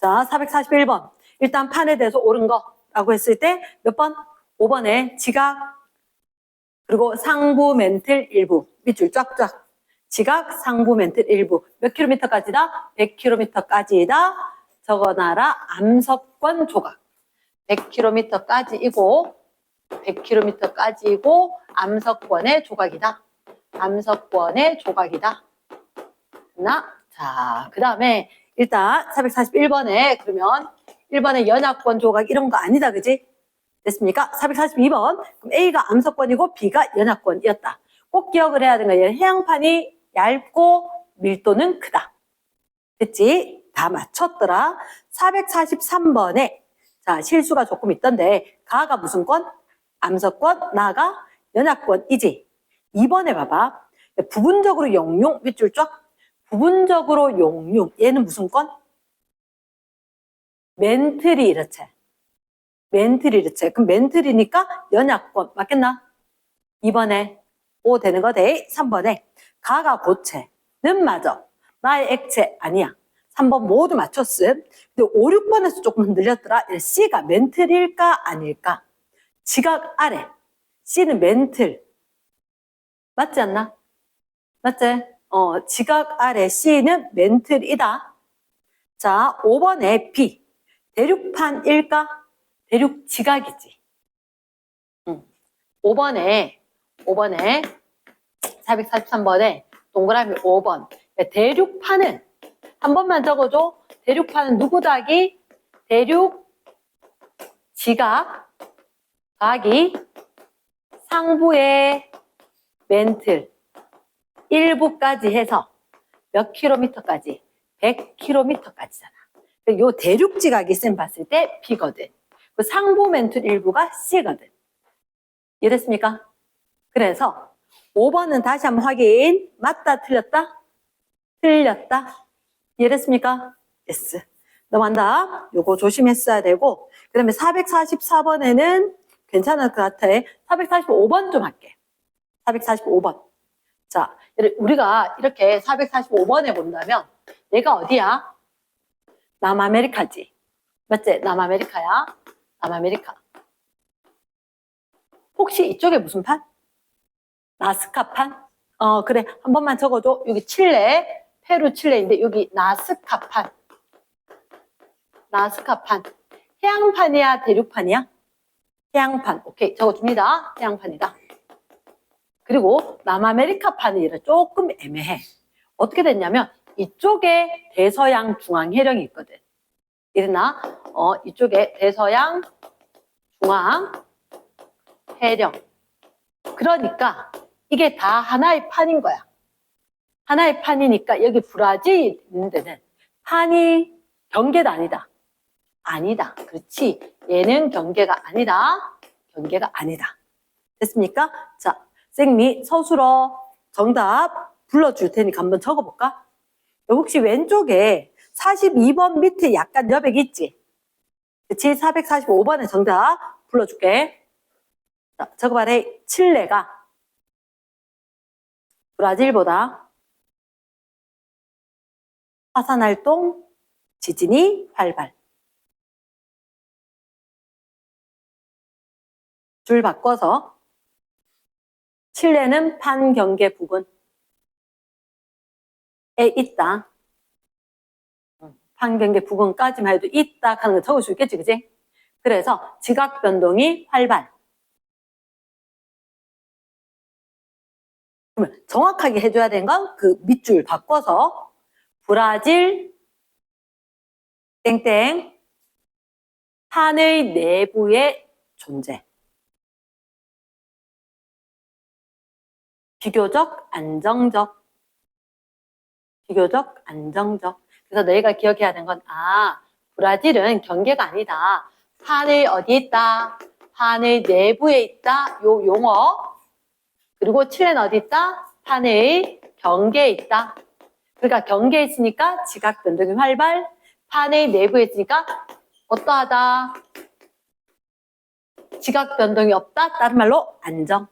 자, 441번. 일단 판에 대해서 옳은 거라고 했을 때 몇 번? 5번에 지각, 그리고 상부 멘틀 일부. 밑줄 쫙쫙. 지각, 상부 멘틀 일부. 몇 킬로미터까지다? 100킬로미터까지다. 적어놔라. 암석권 조각. 100킬로미터까지이고 100킬로미터까지이고 암석권의 조각이다. 암석권의 조각이다. 자, 그 다음에 일단 441번에 그러면 1번에 연합권 조각 이런 거 아니다, 그지? 됐습니까? 442번. 그럼 A가 암석권이고 B가 연합권이었다. 꼭 기억을 해야 되는 거예요. 해양판이 얇고 밀도는 크다. 됐지? 다 맞췄더라. 443번에 자, 실수가 조금 있던데 가가 무슨 권? 암석권, 나가 연합권이지. 2번에 봐봐. 부분적으로 용융 밑줄 쫙. 부분적으로 용융. 얘는 무슨 권? 멘틀이 이렇지. 멘틀이 이렇지. 그럼 멘틀이니까 연합권. 맞겠나? 2번에 O 되는 거 돼. 3번에 가가 고체는 맞아. 나의 액체 아니야. 3번 모두 맞췄음. 근데 5, 6번에서 조금 흔들렸더라. C가 멘틀일까 아닐까? 지각 아래. C는 멘틀. 맞지 않나? 맞지? 지각 아래 C는 멘틀이다. 자, 5번에 B. 대륙판일까? 대륙 지각이지. 5번에 443번에 동그라미 5번. 대륙판은 한 번만 적어줘. 대륙판은 누구다기? 대륙 지각 각이 상부의 멘틀 일부까지 해서 몇 킬로미터까지? 100킬로미터까지잖아. 요 대륙 지각이 쌤 봤을 때 B거든. 그 상부 멘틀 일부가 C거든. 이해됐습니까? 그래서 5번은 다시 한번 확인. 맞다, 틀렸다? 틀렸다. 이해됐습니까? yes. 넘어간다. 요거 조심했어야 되고, 그 다음에 444번에는 괜찮을 것 같아. 445번 좀 할게. 445번. 자, 우리가 이렇게 445번에 본다면, 얘가 어디야? 남아메리카지. 맞지? 남아메리카야. 남아메리카. 혹시 이쪽에 무슨 판? 나스카판? 그래. 한 번만 적어줘. 여기 칠레. 페루 칠레인데 여기 나스카판. 나스카판. 해양판이야, 대륙판이야? 해양판. 오케이, 적어줍니다. 해양판이다. 그리고 남아메리카판이 조금 애매해. 어떻게 됐냐면 이쪽에 대서양 중앙 해령이 있거든. 이랬나? 이쪽에 대서양 중앙 해령. 그러니까 이게 다 하나의 판인 거야. 하나의 판이니까 여기 브라질 있는 데는 판이 경계가 아니다. 아니다. 그렇지. 얘는 경계가 아니다. 경계가 아니다. 됐습니까? 자, 생미 서술어 정답 불러줄 테니까 한번 적어볼까? 혹시 왼쪽에 42번 밑에 약간 여백 있지? 그치? 445번의 정답 불러줄게. 자, 적어봐라. 칠레가 브라질보다 화산활동, 지진이 활발. 줄 바꿔서 칠레는 판경계 부근에 있다. 판경계 부근까지만 해도 있다 하는 거 적을 수 있겠지, 그지? 그래서 지각 변동이 활발. 그러면 정확하게 해줘야 되는 건 그 밑줄 바꿔서 브라질 땡땡 판의 내부의 존재. 비교적 안정적. 비교적 안정적. 그래서 너희가 기억해야 되는 건 브라질은 경계가 아니다. 판의 어디 있다? 판의 내부에 있다. 요 용어. 그리고 칠레는 어디 있다? 판의 경계에 있다. 그러니까 경계에 있으니까 지각 변동이 활발. 판의 내부에 있으니까 어떠하다? 지각 변동이 없다. 다른 말로 안정.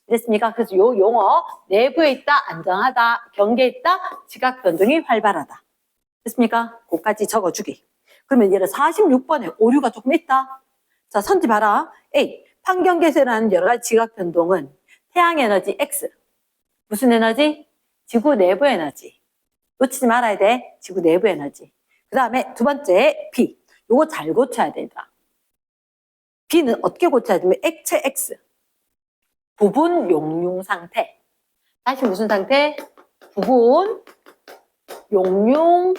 됐습니까? 그래서 요 용어 내부에 있다, 안정하다, 경계에 있다, 지각 변동이 활발하다. 됐습니까? 그것까지 적어주기. 그러면 얘를 46번에 오류가 조금 있다. 자, 선지 봐라. A. 판경계에서 일어나는 여러 가지 지각 변동은 태양 에너지 X. 무슨 에너지? 지구 내부 에너지. 놓치지 말아야 돼. 지구 내부 에너지. 그 다음에 두 번째 B. 요거 잘 고쳐야 된다. B는 어떻게 고쳐야 되면 액체 X. 부분 용융 상태. 다시 무슨 상태? 부분 용융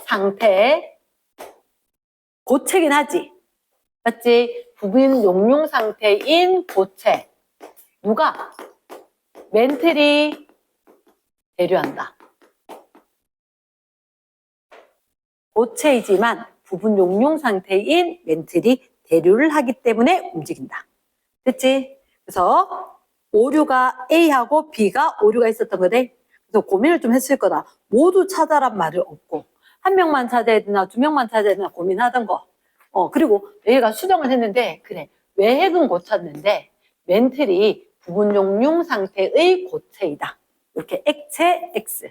상태. 고체긴 하지. 맞지? 부분 용융 상태인 고체. 누가? 멘틀이 대류한다. 고체이지만 부분 용융 상태인 멘틀이 대류를 하기 때문에 움직인다. 됐지? 그래서 오류가 A하고 B가 오류가 있었던 거대. 그래서 고민을 좀 했을 거다. 모두 찾아란 말이 없고 한 명만 찾아야 되나 두 명만 찾아야 되나 고민하던 거. 그리고 얘가 수정을 했는데 그래 외핵은 고쳤는데 멘틀이 부분 용융 상태의 고체이다. 이렇게 액체 X.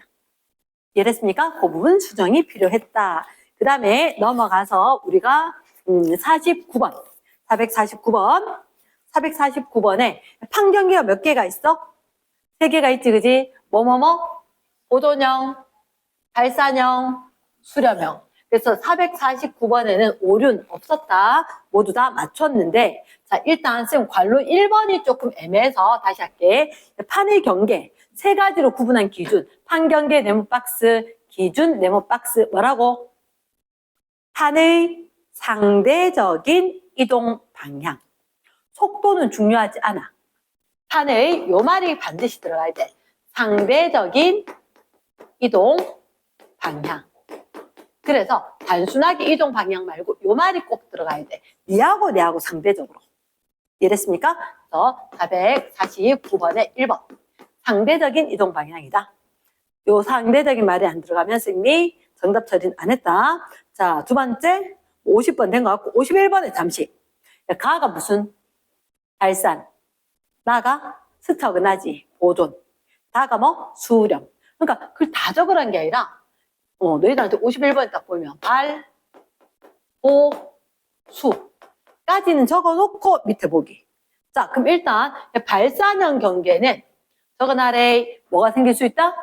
이해됐습니까? 그 부분 수정이 필요했다. 그 다음에 넘어가서 우리가 49번 449번에 판경계가 몇 개가 있어? 3개가 있지, 그지? 보존형, 발산형, 수렴형. 그래서 449번에는 오류는 없었다. 모두 다 맞췄는데, 자, 일단 쌤 관로 1번이 조금 애매해서 다시 할게. 판의 경계, 3가지로 구분한 기준. 판경계 네모박스, 기준 네모박스, 뭐라고? 판의 상대적인 이동 방향. 속도는 중요하지 않아. 판의 요 말이 반드시 들어가야 돼. 상대적인 이동 방향. 그래서 단순하게 이동 방향 말고 요 말이 꼭 들어가야 돼. 니하고 내하고 상대적으로. 이해됐습니까? 그래서 449번에 1번. 상대적인 이동 방향이다. 요 상대적인 말이 안 들어가면 쌤이 정답 처리는 안 했다. 자, 두 번째 50번 된 것 같고 51번에 잠시. 가가 무슨? 발산. 나가 스터그나지. 보존. 다가 뭐? 수렴. 그러니까 그걸 다 적으라는 게 아니라 너희들한테 51번에 딱 보면 발, 보, 수까지는 적어놓고 밑에 보기. 자, 그럼 일단 발산형 경계는 적어놔래. 뭐가 생길 수 있다?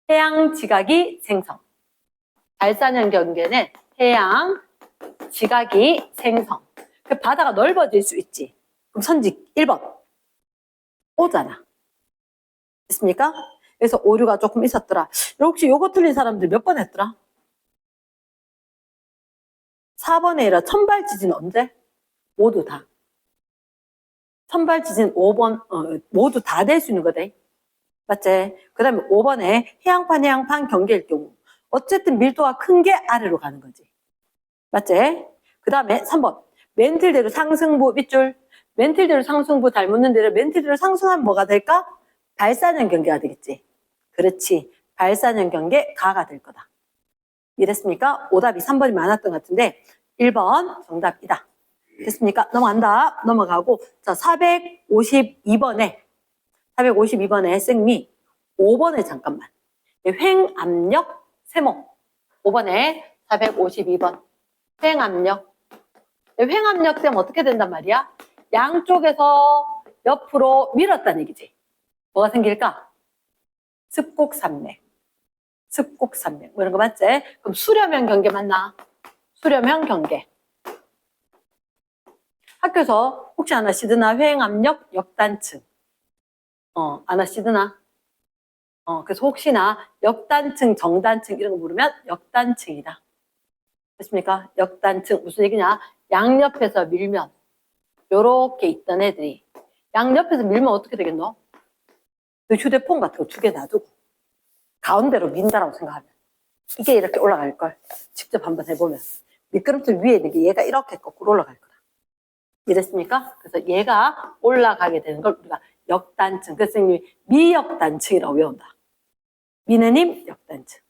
해양 지각이 생성. 발산형 경계는 해양 지각이 생성. 그 바다가 넓어질 수 있지. 그럼 선지 1번 오잖아. 됐습니까? 그래서 오류가 조금 있었더라. 혹시 요거 틀린 사람들 몇 번 했더라? 4번에 이라 천발 지진 언제? 모두 다. 천발 지진 5번 모두 다 될 수 있는 거대. 맞지? 그 다음에 5번에 해양판 경계일 경우 어쨌든 밀도가 큰 게 아래로 가는 거지. 맞지? 그 다음에 3번 멘틀대로 상승부 밑줄. 멘틀대로 상승부 잘 묻는 대로 멘틀대로 상승하면 뭐가 될까? 발산형 경계가 되겠지. 그렇지. 발산형 경계 가가 될 거다. 이랬습니까? 오답이 3번이 많았던 것 같은데 1번 정답이다. 됐습니까? 넘어간다. 넘어가고 자 452번에 쌤이 5번에 잠깐만. 횡압력 세모. 5번에 452번. 횡압력. 횡압력 쌤 어떻게 된단 말이야? 양쪽에서 옆으로 밀었다는 얘기지. 뭐가 생길까? 습곡산맥. 뭐 이런 거 맞지? 그럼 수렴형 경계 맞나? 수렴형 경계. 학교에서 혹시 아나시드나 횡압력 역단층. 아나시드나? 그래서 혹시나 역단층, 정단층 이런 거 물으면 역단층이다. 됐습니까? 역단층 무슨 얘기냐? 양옆에서 밀면 요렇게 있던 애들이 양옆에서 밀면 어떻게 되겠노? 그 휴대폰 같은 거 2개 놔두고 가운데로 민다라고 생각하면 이게 이렇게 올라갈 걸 직접 한번 해보면 미끄럼틀 위에 있는 게 얘가 이렇게 거꾸로 올라갈 거다. 이랬습니까? 그래서 얘가 올라가게 되는 걸 우리가 역단층. 그래서 선생님이 미역단층이라고 외운다. 미느님 역단층.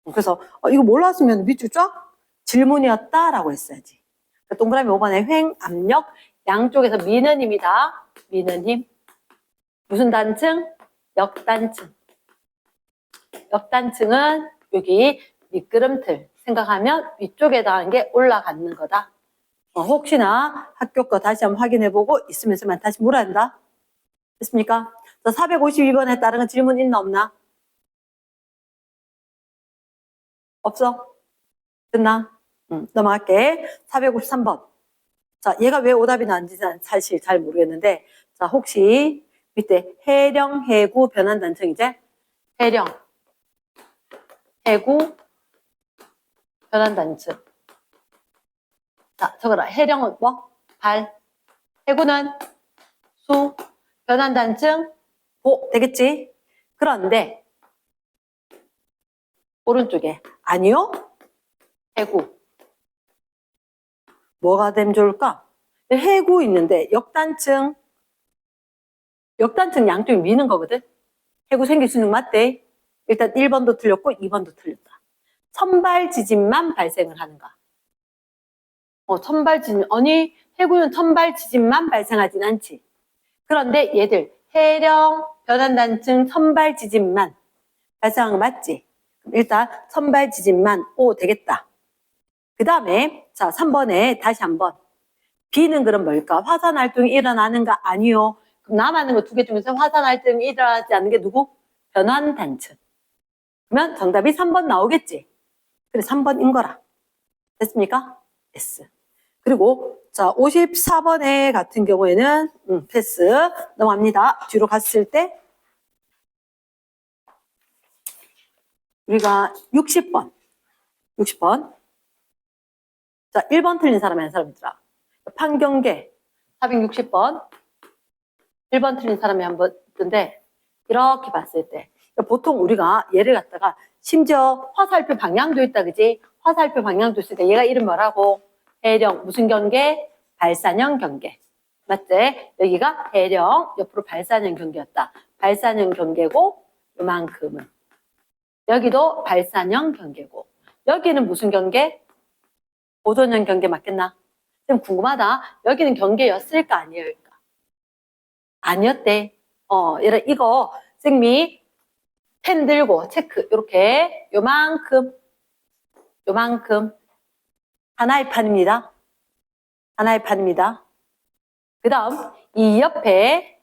그래서 이거 몰랐으면 밑줄 쫙 질문이었다라고 했어야지. 그러니까 동그라미 5번에 횡압력 양쪽에서 미느님이다. 미느님. 무슨 단층? 역단층. 역단층은 여기 미끄럼틀 생각하면 위쪽에 해당하는 게 올라가는 거다. 혹시나 학교 거 다시 한번 확인해보고 있으면 다시 물어야 한다. 됐습니까? 452번에 따른 질문 있나 없나? 없어? 됐나? 넘어갈게. 453번. 자, 얘가 왜 오답이 나왔는지 사실 잘 모르겠는데, 자, 혹시 밑에 해령, 해구, 변환단층 이제? 해령, 해구, 변환단층. 자, 적어라. 해령은 뭐? 발. 해구는 수. 변환단층 보. 되겠지? 그런데 오른쪽에 아니요? 해구. 뭐가 되면 좋을까? 해구 있는데 역단층 양쪽이 미는 거거든? 해구 생길 수 있는 거 맞대? 일단 1번도 틀렸고 2번도 틀렸다. 천발 지진만 발생을 하는가? 천발 지진, 아니 해구는 천발 지진만 발생하진 않지. 그런데 얘들 해령, 변환단층, 천발 지진만 발생한 거 맞지? 그럼 일단 천발 지진만 O 되겠다. 그 다음에 자 3번에 다시 한번 B는 그럼 뭘까? 화산 활동이 일어나는가? 아니요. 그럼 남아있는 거 두 개 중에서 화산 활동이 일어나지 않는 게 누구? 변환단층. 그러면 정답이 3번 나오겠지? 그래 3번인 거라. 됐습니까? S. 그리고 자 54번에 같은 경우에는 패스 넘어갑니다. 뒤로 갔을 때 우리가 60번 자 1번 틀린 사람이 한 사람이더라. 판경계 460번 1번 틀린 사람이 한 번 있던데 이렇게 봤을 때 보통 우리가 얘를 갖다가 심지어 화살표 방향도 있다 그지? 화살표 방향도 있으니까 얘가 이름 뭐라고? 해령 무슨 경계? 발산형 경계 맞지? 여기가 해령 옆으로 발산형 경계였다. 발산형 경계고 요만큼은 여기도 발산형 경계고 여기는 무슨 경계? 보존형 경계 맞겠나? 좀 궁금하다. 여기는 경계였을까 아니었을까? 아니었대. 이거 생미 펜 들고 체크 이렇게 요만큼 하나의 판입니다. 하나의 판입니다. 그 다음 이 옆에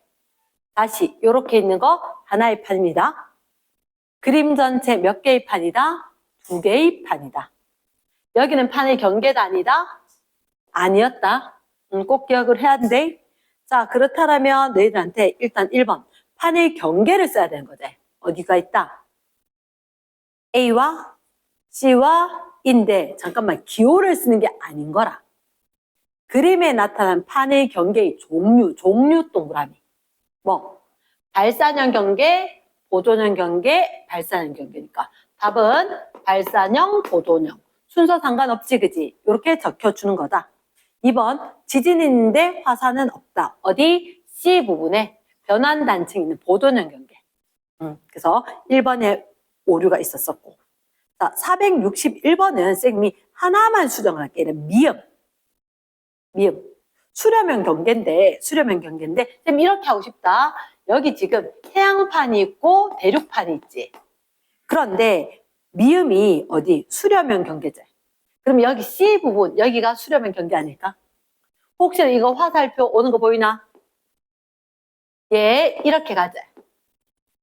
다시 이렇게 있는 거 하나의 판입니다. 그림 전체 몇 개의 판이다? 2개의 판이다. 여기는 판의 경계 단위다? 아니었다. 꼭 기억을 해야 돼. 자, 그렇다면 너희들한테 일단 1번 판의 경계를 써야 되는 거지. 어디가 있다? A와 C와 인데 잠깐만 기호를 쓰는 게 아닌 거라. 그림에 나타난 판의 경계의 종류 동그라미. 뭐 발산형 경계, 보존형 경계, 발산형 경계니까 답은 발산형, 보존형. 순서 상관없지 그지? 이렇게 적혀주는 거다. 2번 지진이 있는데 화산은 없다. 어디? C 부분에 변환단층이 있는 보존형 경계. 그래서 1번에 오류가 있었었고 자 461번은 쌤이 하나만 수정을 할게. 미음. 수렴형 경계인데 쌤 이렇게 하고 싶다. 여기 지금 해양판이 있고 대륙판이 있지. 그런데 미음이 어디? 수렴형 경계제. 그럼 여기 C 부분 여기가 수렴형 경계 아닐까? 혹시 이거 화살표 오는 거 보이나? 얘 이렇게 가자.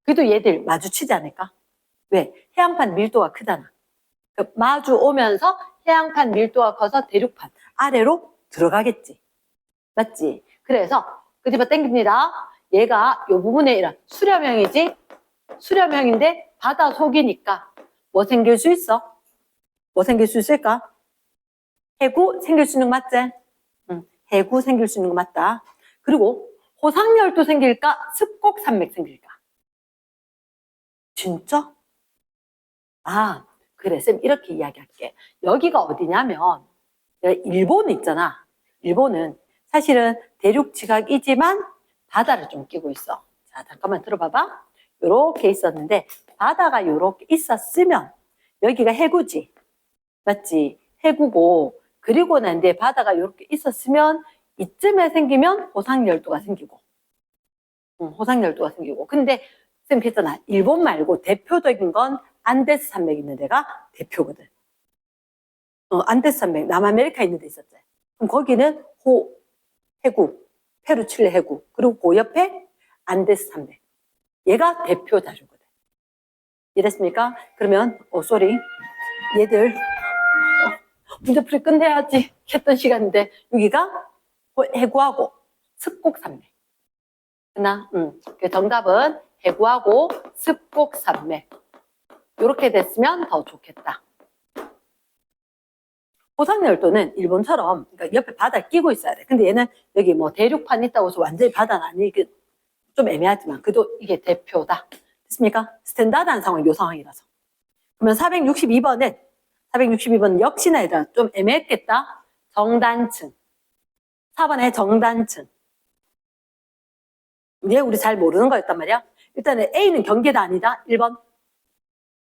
그래도 얘들 마주치지 않을까? 왜? 해양판 밀도가 크잖아. 마주 오면서 해양판 밀도가 커서 대륙판 아래로 들어가겠지. 맞지? 그래서 끄집어 당깁니다. 얘가 이 부분에 이런 수렴형이지? 수렴형인데 바다 속이니까 뭐 생길 수 있어? 뭐 생길 수 있을까? 해구 생길 수 있는 거 맞지? 해구 생길 수 있는 거 맞다. 그리고 호상열도 생길까? 습곡산맥 생길까? 진짜? 아, 그래. 쌤 이렇게 이야기할게. 여기가 어디냐면 일본 있잖아. 일본은 사실은 대륙 지각이지만 바다를 좀 끼고 있어. 자, 잠깐만 들어봐봐. 요렇게 있었는데 바다가 요렇게 있었으면 여기가 해구지. 맞지? 해구고 그리고 난 뒤에 바다가 요렇게 있었으면 이쯤에 생기면 호상열도가 생기고 호상열도가 생기고 근데 쌤 그랬잖아. 일본 말고 대표적인 건 안데스 산맥 있는 데가 대표거든. 안데스 산맥, 남아메리카 있는 데 있었지. 그럼 거기는 해구, 페루, 칠레 해구. 그리고 그 옆에 안데스 산맥. 얘가 대표 자료거든. 이랬습니까? 그러면, 쏘리. 얘들, 문제풀이 끝내야지 했던 시간인데, 여기가 해구하고 습곡산맥. 그나, 정답은 해구하고 습곡산맥. 이렇게 됐으면 더 좋겠다. 호상열도는 일본처럼 그러니까 옆에 바다를 끼고 있어야 돼. 근데 얘는 여기 뭐 대륙판 있다고 해서 완전히 바다는 아니기 좀 애매하지만 그래도 이게 대표다. 됐습니까? 스탠다드한 상황이 요 상황이라서. 그러면 462번은 역시나 얘들아 좀 애매했겠다. 정단층. 4번에 정단층. 얘 우리 잘 모르는 거였단 말이야. 일단은 A는 경계다 아니다. 1번.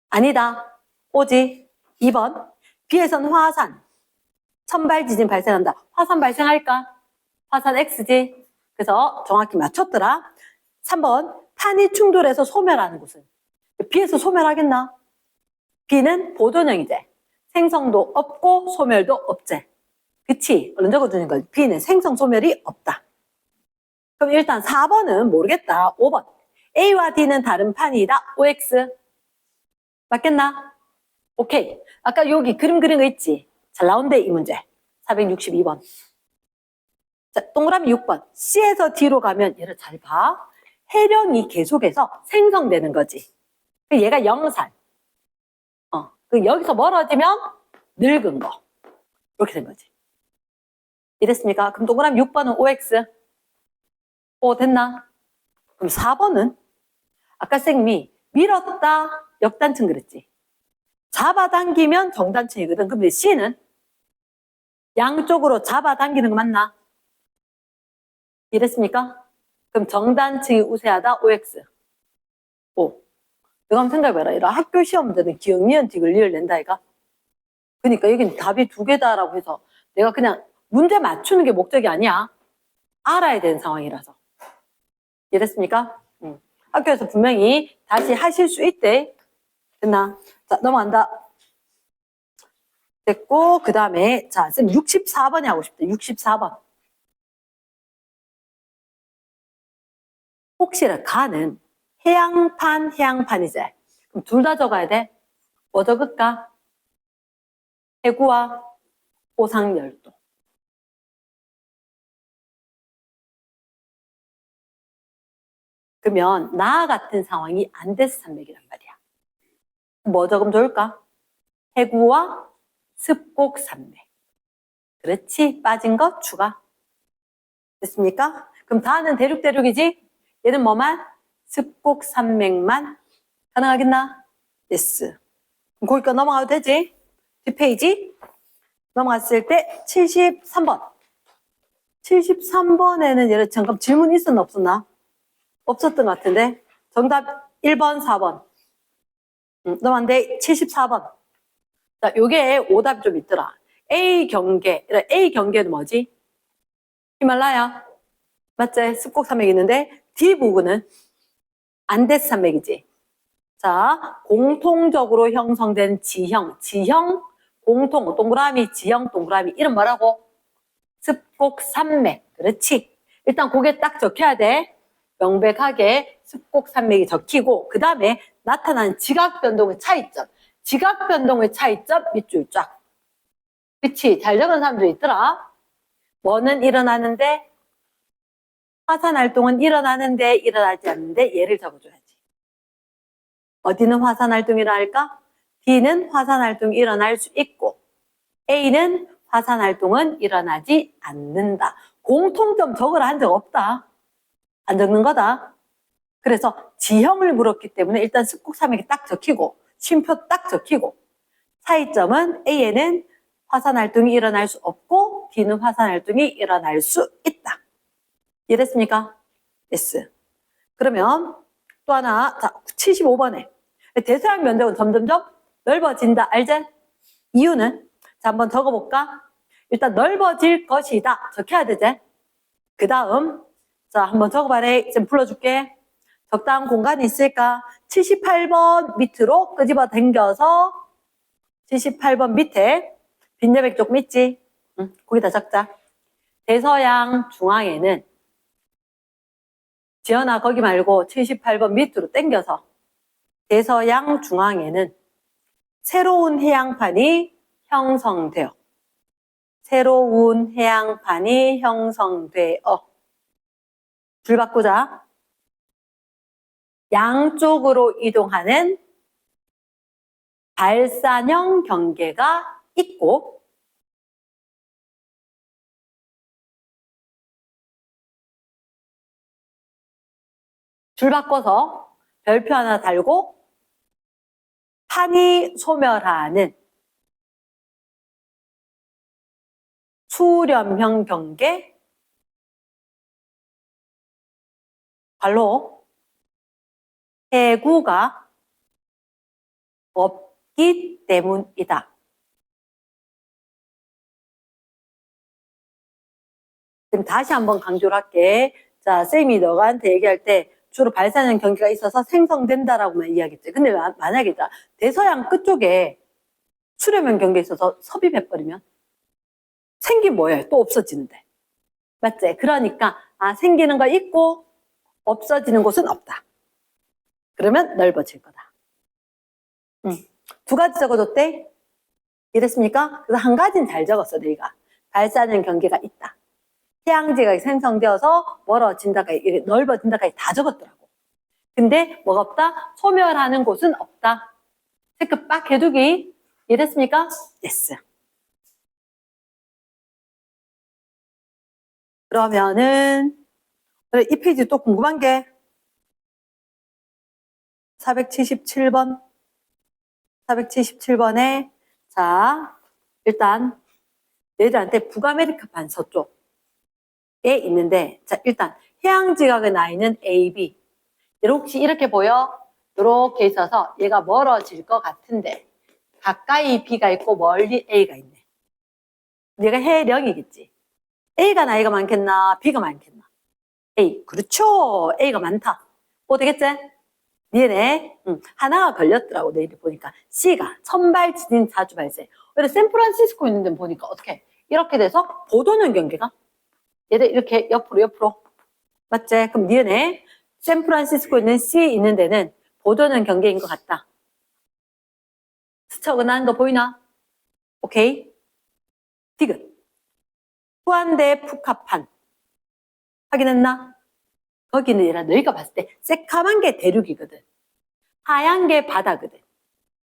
아니다. 오지. 2번. B에선 화산. 천발 지진 발생한다. 화산 발생할까? 화산 X지. 그래서 정확히 맞췄더라. 3번. 판이 충돌해서 소멸하는 곳은. B에서 소멸하겠나? B는 보존형이제. 생성도 없고 소멸도 없제. 그치? 얼른 적어주는 거지. B는 생성 소멸이 없다. 그럼 일단 4번은 모르겠다. 5번. A와 D는 다른 판이다. OX. 맞겠나? 오케이. 아까 여기 그림 그린 거 있지? 잘 나온대, 이 문제. 462번. 자, 동그라미 6번. C에서 D로 가면 얘를 잘 봐. 해령이 계속해서 생성되는 거지. 얘가 영산. 여기서 멀어지면 늙은 거. 이렇게 된 거지. 이랬습니까? 그럼 동그라미 6번은 OX. 오, 됐나? 그럼 4번은 아까 쌤이 밀었다 역단층 그랬지. 잡아당기면 정단층이거든. 근데 C는 양쪽으로 잡아당기는 거 맞나? 이랬습니까? 그럼 정단층이 우세하다 OX. 오. 내가 한번 생각해봐라. 이런 학교 시험 문제는 기억, 니은, 디귿, 리을 낸다 이가. 그러니까 여기는 답이 두 개다라고 해서 내가 그냥 문제 맞추는 게 목적이 아니야. 알아야 되는 상황이라서. 이랬습니까? 학교에서 분명히 다시 하실 수 있대. 됐나? 자, 넘어간다. 됐고, 그 다음에, 자, 쌤 64번이 하고 싶다. 64번. 혹시나 가는 해양판이제. 그럼 둘 다 적어야 돼. 뭐 적을까? 해구와 호상열도. 그러면 나 같은 상황이 안데스 산맥이란 말이야. 뭐 적으면 좋을까? 해구와 습곡 산맥. 그렇지? 빠진 거 추가. 됐습니까? 그럼 다는 대륙이지? 얘는 뭐만? 습곡 산맥만 가능하겠나? yes. 그럼 거기까지 넘어가도 되지? 뒷페이지 넘어갔을 때 73번. 73번에는 얘를 잠깐 질문 있었나 없었나? 없었던 것 같은데. 정답 1번, 4번. 넘어갔는데 74번. 자, 요게 오답이 좀 있더라. A 경계는 뭐지? 히말라야. 맞지? 습곡 산맥이 있는데 D 부근은 안데스 산맥이지. 자, 공통적으로 형성된 지형, 공통, 동그라미, 지형, 동그라미. 이름 뭐라고? 습곡 산맥. 그렇지. 일단 그게 딱 적혀야 돼. 명백하게 습곡 산맥이 적히고 그 다음에 나타나는 지각 변동의 차이점. 지각 변동의 차이점 밑줄 쫙. 그치? 잘 적은 사람도 있더라. 뭐는 일어나는데 화산 활동은 일어나는데 일어나지 않는데 얘를 적어줘야지. 어디는 화산 활동이 일어날까? D는 화산 활동이 일어날 수 있고 A는 화산 활동은 일어나지 않는다. 공통점 적으라 한 적 없다. 안 적는 거다. 그래서 지형을 물었기 때문에 일단 습곡 산맥이 딱 적히고 쉼표 딱 적히고 차이점은 A에는 화산 활동이 일어날 수 없고 D는 화산 활동이 일어날 수 있다. 이해됐습니까? yes. 그러면 또 하나, 자, 75번에 대서양 면적은 점점점 넓어진다. 알지? 이유는? 자, 한번 적어볼까? 일단 넓어질 것이다. 적혀야 되지? 그 다음, 자, 한번 적어봐라. 좀 불러줄게. 적당한 공간이 있을까? 78번 밑으로 끄집어 당겨서 78번 밑에 빈여백 조금 있지? 거기다 적자. 대서양 중앙에는 지연아 거기 말고 78번 밑으로 당겨서 대서양 중앙에는 새로운 해양판이 형성되어. 새로운 해양판이 형성되어. 줄 바꾸자. 양쪽으로 이동하는 발산형 경계가 있고 줄 바꿔서 별표 하나 달고 판이 소멸하는 수렴형 경계 발로 해구가 없기 때문이다. 지금 다시 한번 강조를 할게. 자, 쌤이 너한테 얘기할 때 주로 발산형 경계가 있어서 생성된다라고만 이야기했지. 근데 만약에 대서양 끝쪽에 수렴형 경계가 있어서 섭입해버리면 생긴 뭐예요? 또 없어지는데. 맞지? 그러니까 생기는 거 있고 없어지는 곳은 없다. 그러면 넓어질 거다. 두 가지 적어줬대? 이랬습니까? 그래서 한 가지는 잘 적었어, 너희가. 발산형 경계가 있다. 해양지가 생성되어서 멀어진다까지, 넓어진다까지 다 적었더라고. 근데 뭐가 없다? 소멸하는 곳은 없다. 체크 빡 해두기. 이해됐습니까? yes. 그러면은 이 페이지 또 궁금한 게 477번 477번에 자 일단 얘들한테 북아메리카판 서쪽에 있는데 자 일단 해양지각에 나 있는 A, B 혹시 이렇게 보여? 이렇게 있어서 얘가 멀어질 것 같은데 가까이 B가 있고 멀리 A가 있네. 얘가 해령이겠지. A가 나이가 많겠나? B가 많겠나? A. 그렇죠. A가 많다. 뭐 되겠지? 니네 하나가 걸렸더라고. 내일이 보니까 C가 선발 지진 자주 발생. 그래서 샌프란시스코 있는 데는 보니까 어떻게 이렇게 돼서 보도는 경계가 얘들 이렇게 옆으로 맞지? 그럼 니네 샌프란시스코 있는 C 있는 데는 보도는 경계인 것 같다. 스쳐 은하는 거 보이나? 오케이. 디귿. 후한대 푸카판 확인했나? 거기는 얘라 너희가 봤을 때 새카만 게 대륙이거든. 하얀 게 바다거든.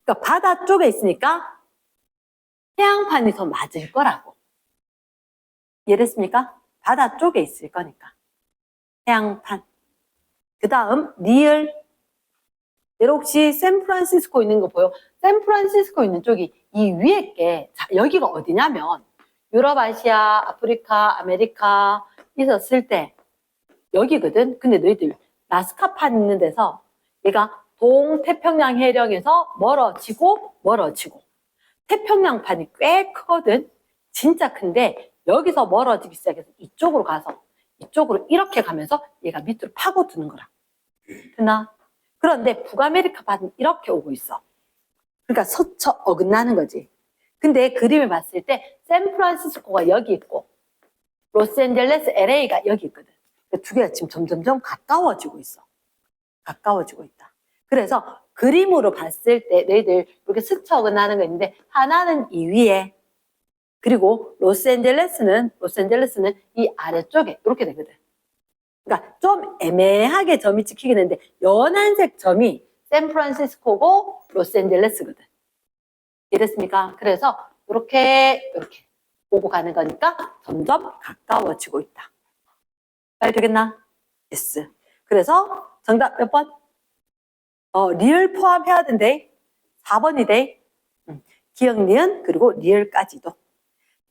그러니까 바다 쪽에 있으니까 해양판이 더 맞을 거라고. 이해됐습니까? 바다 쪽에 있을 거니까. 해양판. 그 다음 리을. 얘를 혹시 샌프란시스코 있는 거 보여? 샌프란시스코 있는 쪽이 이 위에 게 자, 여기가 어디냐면 유럽, 아시아, 아프리카, 아메리카 있었을 때 여기거든. 근데 너희들 나스카판 있는 데서 얘가 동태평양 해령에서 멀어지고 태평양판이 꽤 크거든. 진짜 큰데 여기서 멀어지기 시작해서 이쪽으로 가서 이쪽으로 이렇게 가면서 얘가 밑으로 파고드는 거라. 됐나? 그런데 북아메리카판은 이렇게 오고 있어. 그러니까 서쳐 어긋나는 거지. 근데 그림을 봤을 때 샌프란시스코가 여기 있고 로스앤젤레스, LA가 여기 있거든. 두 개가 지금 점점점 가까워지고 있어. 가까워지고 있다. 그래서 그림으로 봤을 때 너희들 이렇게 스쳐 어긋나는 거 있는데 하나는 이 위에 그리고 로스앤젤레스는 이 아래쪽에 이렇게 되거든. 그러니까 좀 애매하게 점이 찍히긴 했는데 연한색 점이 샌프란시스코고 로스앤젤레스거든. 이랬습니까? 그래서 이렇게 오고 가는 거니까 점점 가까워지고 있다. 말 되겠나? yes. 그래서 정답 몇 번? 리을 포함해야 된대. 4번이 돼. 기억, 니은, 그리고 리을까지도.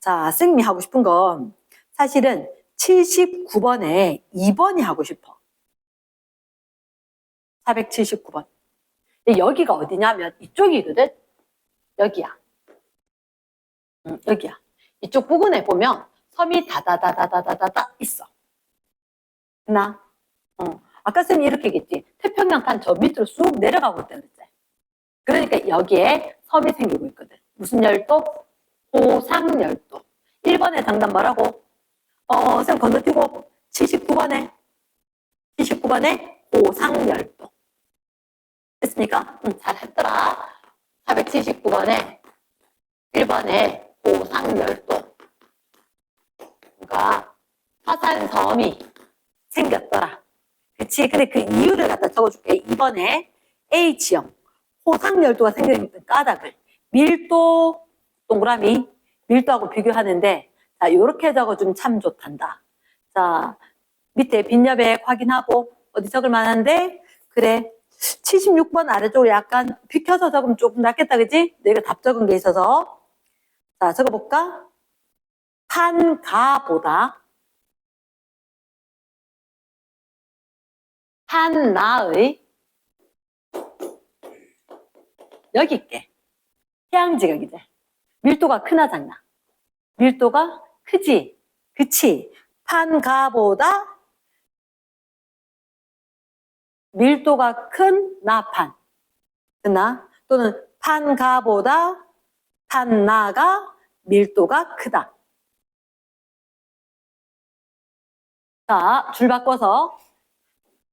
자, 승미 하고 싶은 건 사실은 79번에 2번이 하고 싶어. 479번. 여기가 어디냐면 이쪽이거든. 여기야. 여기야. 이쪽 부근에 보면 섬이 다다다다다다다 있어. 나? 아까 쌤이 이렇게 얘기했지. 태평양판 저 밑으로 쑥 내려가고 있다 그랬지. 그러니까 여기에 섬이 생기고 있거든. 무슨 열도? 고상열도. 1번의 정답 뭐라고? 쌤 건너뛰고 79번에 고상열도. 됐습니까? 잘했더라. 479번에 1번에 고상열도. 그러니까 화산섬이 생겼더라. 그치? 근데 그 이유를 갖다 적어줄게. 2번에 H형 호상열도가 생기는 까닭을 밀도 동그라미 밀도하고 비교하는데 자 요렇게 적어주면 참 좋단다. 자 밑에 빈여백 확인하고 어디 적을 만한데 그래 76번 아래쪽으로 약간 비켜서 적으면 조금 낫겠다 그지? 내가 답 적은 게 있어서 자 적어볼까? 판가보다 판나의 여기 있게 해양지각이지. 밀도가 크나 작나? 밀도가 크지. 그치? 판가보다 밀도가 큰 나판. 그나? 또는 판가보다 판나가 밀도가 크다. 자, 줄 바꿔서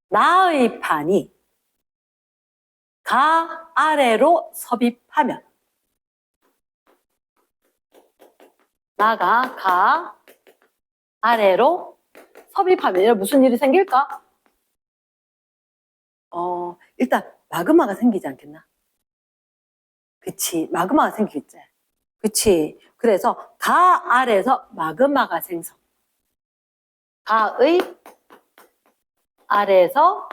나의 판이 가 아래로 섭입하면 나가 가 아래로 섭입하면 무슨 일이 생길까? 일단 마그마가 생기지 않겠나? 그치, 마그마가 생기겠지. 그치. 그래서 가 아래에서 마그마가 생성. 가의 아래에서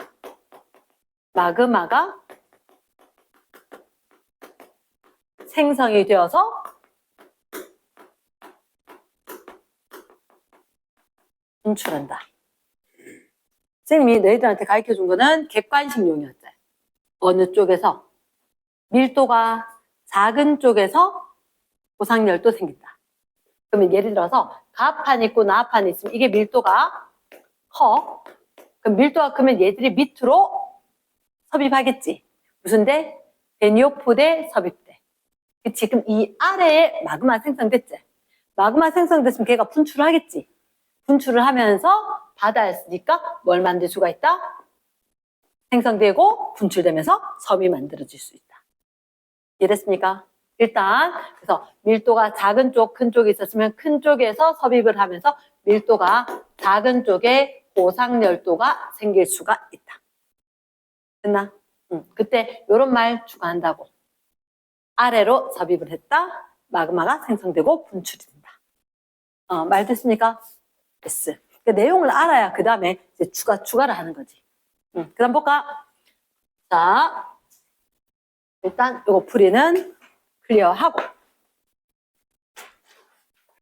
마그마가 생성이 되어서 분출한다. 선생님이 너희들한테 가르쳐준 거는 객관식용이었지. 어느 쪽에서 밀도가 작은 쪽에서 고상열도 생긴다. 그러면 예를 들어서 가판 있고 나판 있으면 이게 밀도가 커. 그럼 밀도가 크면 얘들이 밑으로 섭입하겠지. 무슨데? 베니오포대 섭입대. 그치? 그럼 이 아래에 마그마 생성됐지. 마그마 생성됐으면 걔가 분출을 하겠지. 분출을 하면서 바다였으니까 뭘 만들 수가 있다? 생성되고 분출되면서 섬이 만들어질 수 있다. 이해됐습니까? 일단 그래서 밀도가 작은 쪽, 큰 쪽이 있었으면 큰 쪽에서 섭입을 하면서 밀도가 작은 쪽에 고상열도가 생길 수가 있다. 됐나? 그때 이런 말 추가한다고. 아래로 섭입을 했다. 마그마가 생성되고 분출이 된다. 말 됐습니까? 됐어. 그 내용을 알아야 그 다음에 이제 추가를 하는 거지. 그다음 볼까? 자, 일단 요거 풀이는 클리어하고